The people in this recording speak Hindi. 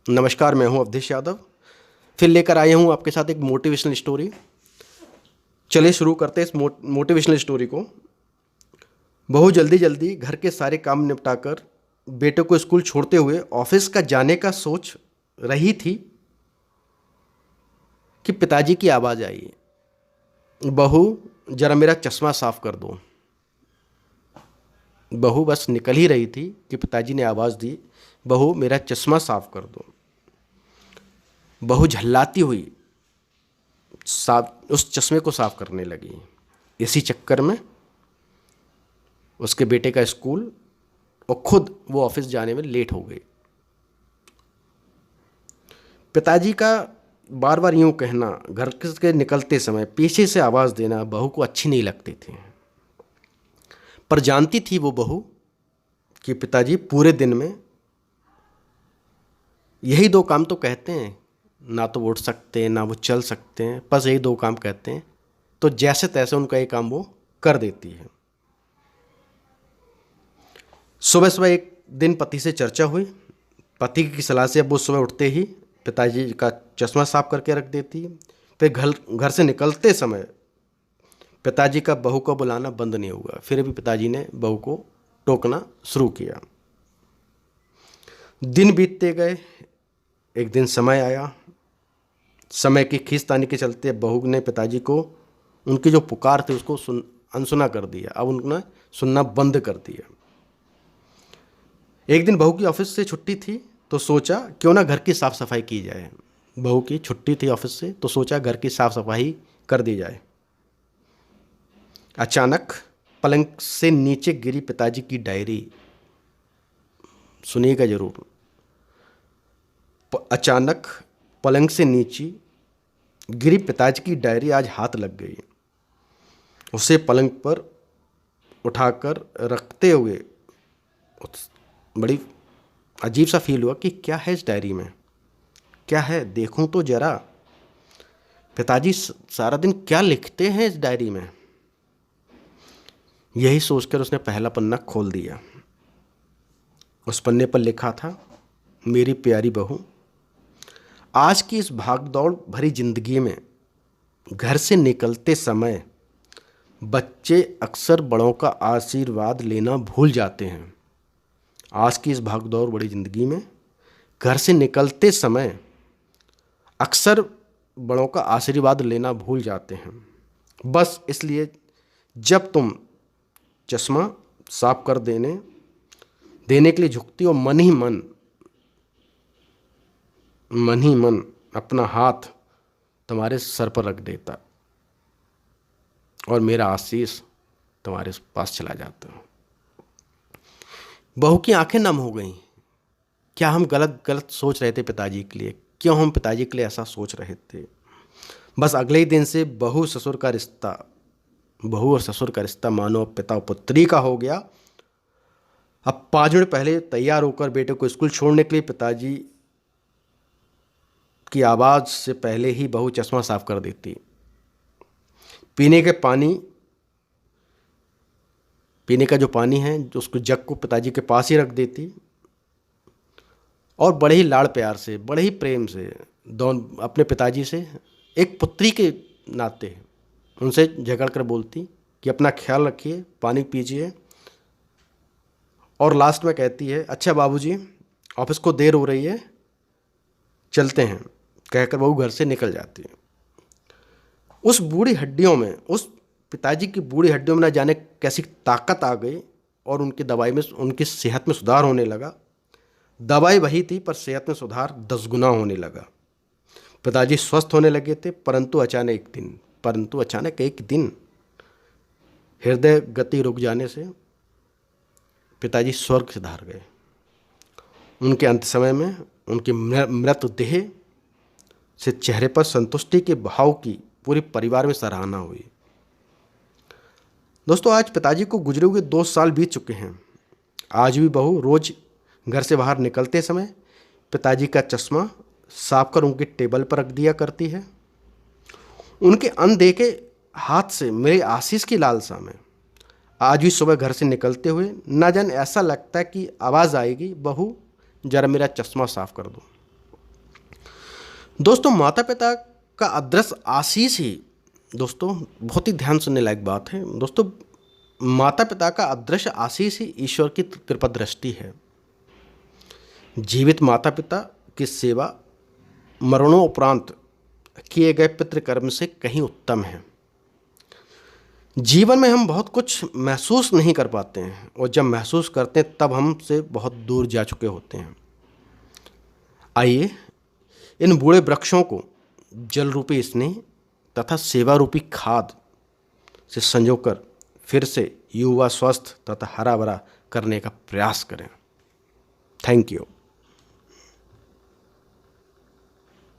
नमस्कार, मैं हूं अवधेश यादव। फिर लेकर आया हूं आपके साथ एक मोटिवेशनल स्टोरी। चलिए शुरू करते हैं इस मोटिवेशनल स्टोरी को। बहू जल्दी जल्दी घर के सारे काम निपटाकर बेटे को स्कूल छोड़ते हुए ऑफिस का जाने का सोच रही थी कि पिताजी की आवाज़ आई, बहू जरा मेरा चश्मा साफ कर दो। बहू बस निकल ही रही थी कि पिताजी ने आवाज़ दी, बहू मेरा चश्मा साफ कर दो। बहू झल्लाती हुई साफ उस चश्मे को साफ करने लगी। इसी चक्कर में उसके बेटे का स्कूल और खुद वो ऑफिस जाने में लेट हो गई। पिताजी का बार बार यूं कहना, घर के निकलते समय पीछे से आवाज़ देना बहू को अच्छी नहीं लगती थी। पर जानती थी वो बहू कि पिताजी पूरे दिन में यही दो काम तो कहते हैं, ना तो वो उठ सकते हैं ना वो चल सकते हैं, बस यही दो काम कहते हैं। तो जैसे तैसे उनका ये काम वो कर देती है। सुबह सुबह एक दिन पति से चर्चा हुई। पति की सलाह से अब वो सुबह उठते ही पिताजी का चश्मा साफ करके रख देती है। फिर घर से निकलते समय पिताजी का बहू को बुलाना बंद नहीं हुआ। फिर भी पिताजी ने बहू को टोकना शुरू किया। दिन बीतते गए। एक दिन समय आया। समय की खींचतानी के चलते बहू ने पिताजी को उनकी जो पुकार थी उसको अनसुना कर दिया। अब उन्होंने सुनना बंद कर दिया। एक दिन बहू की ऑफिस से छुट्टी थी तो सोचा क्यों ना घर की साफ सफाई की जाए। बहू की छुट्टी थी ऑफिस से तो सोचा घर की साफ सफाई कर दी जाए। अचानक पलंग से नीचे गिरी पिताजी की डायरी। सुनिएगा जरूर। अचानक पलंग से नीचे गिरी पिताजी की डायरी आज हाथ लग गई। उसे पलंग पर उठाकर रखते हुए बड़ी अजीब सा फील हुआ कि क्या है इस डायरी में, क्या है, देखूं तो जरा। पिताजी सारा दिन क्या लिखते हैं इस डायरी में। यही सोचकर उसने पहला पन्ना खोल दिया। उस पन्ने पर लिखा था, मेरी प्यारी बहू, आज की इस भागदौड़ भरी जिंदगी में घर से निकलते समय बच्चे अक्सर बड़ों का आशीर्वाद लेना भूल जाते हैं। आज की इस भागदौड़ भरी जिंदगी में घर से निकलते समय अक्सर बड़ों का आशीर्वाद लेना भूल जाते हैं। बस इसलिए जब तुम चश्मा साफ कर देने के लिए झुकती हो, मन ही मन अपना हाथ तुम्हारे सर पर रख देता और मेरा आशीष तुम्हारे पास चला जाता। बहू की आंखें नम हो गईं। क्या हम गलत सोच रहे थे पिताजी के लिए? क्यों हम पिताजी के लिए ऐसा सोच रहे थे? बस अगले ही दिन से बहू और ससुर का रिश्ता मानो पिता और पुत्री का हो गया। अब 5 मिनट पहले तैयार होकर बेटे को स्कूल छोड़ने के लिए पिताजी की आवाज़ से पहले ही बहू चश्मा साफ कर देती। पीने का जो पानी है जो उसको जग को पिताजी के पास ही रख देती और बड़े ही लाड़ प्यार से, बड़े ही प्रेम से दोनों अपने पिताजी से एक पुत्री के नाते उनसे झगड़ कर बोलती कि अपना ख्याल रखिए, पानी पीजिए। और लास्ट में कहती है, अच्छा बाबूजी, ऑफिस को देर हो रही है, चलते हैं, कहकर बहू घर से निकल जाती है। उस पिताजी की बूढ़ी हड्डियों में न जाने कैसी ताकत आ गई और उनकी सेहत में सुधार होने लगा। दवाई वही थी पर सेहत में सुधार 10 गुना होने लगा। पिताजी स्वस्थ होने लगे थे, परंतु अचानक एक दिन हृदय गति रुक जाने से पिताजी स्वर्ग से धार गए। उनके अंत समय में उनकी मृत देह से चेहरे पर संतुष्टि के भाव की पूरे परिवार में सराहना हुई। दोस्तों, आज पिताजी को गुजरे हुए 2 साल बीत चुके हैं। आज भी बहू रोज घर से बाहर निकलते समय पिताजी का चश्मा साफ कर उनके टेबल पर रख दिया करती है। उनके अनदेखे हाथ से मेरे आशीष की लालसा में आज भी सुबह घर से निकलते हुए न जाने ऐसा लगता है कि आवाज़ आएगी, बहू जरा मेरा चश्मा साफ कर दो। दोस्तों, माता पिता का अदृश्य आशीष ही, दोस्तों बहुत ही ध्यान सुनने लायक बात है दोस्तों, माता पिता का अदृश्य आशीष ही ईश्वर की कृपा दृष्टि है। जीवित माता पिता की सेवा मरणोपरांत किए गए पितृकर्म से कहीं उत्तम है। जीवन में हम बहुत कुछ महसूस नहीं कर पाते हैं, और जब महसूस करते हैं तब हमसे बहुत दूर जा चुके होते हैं। आइए इन बूढ़े वृक्षों को जल रूपी स्नेह तथा सेवा रूपी खाद से संजोकर फिर से युवा, स्वस्थ तथा हरा भरा करने का प्रयास करें। Thank you.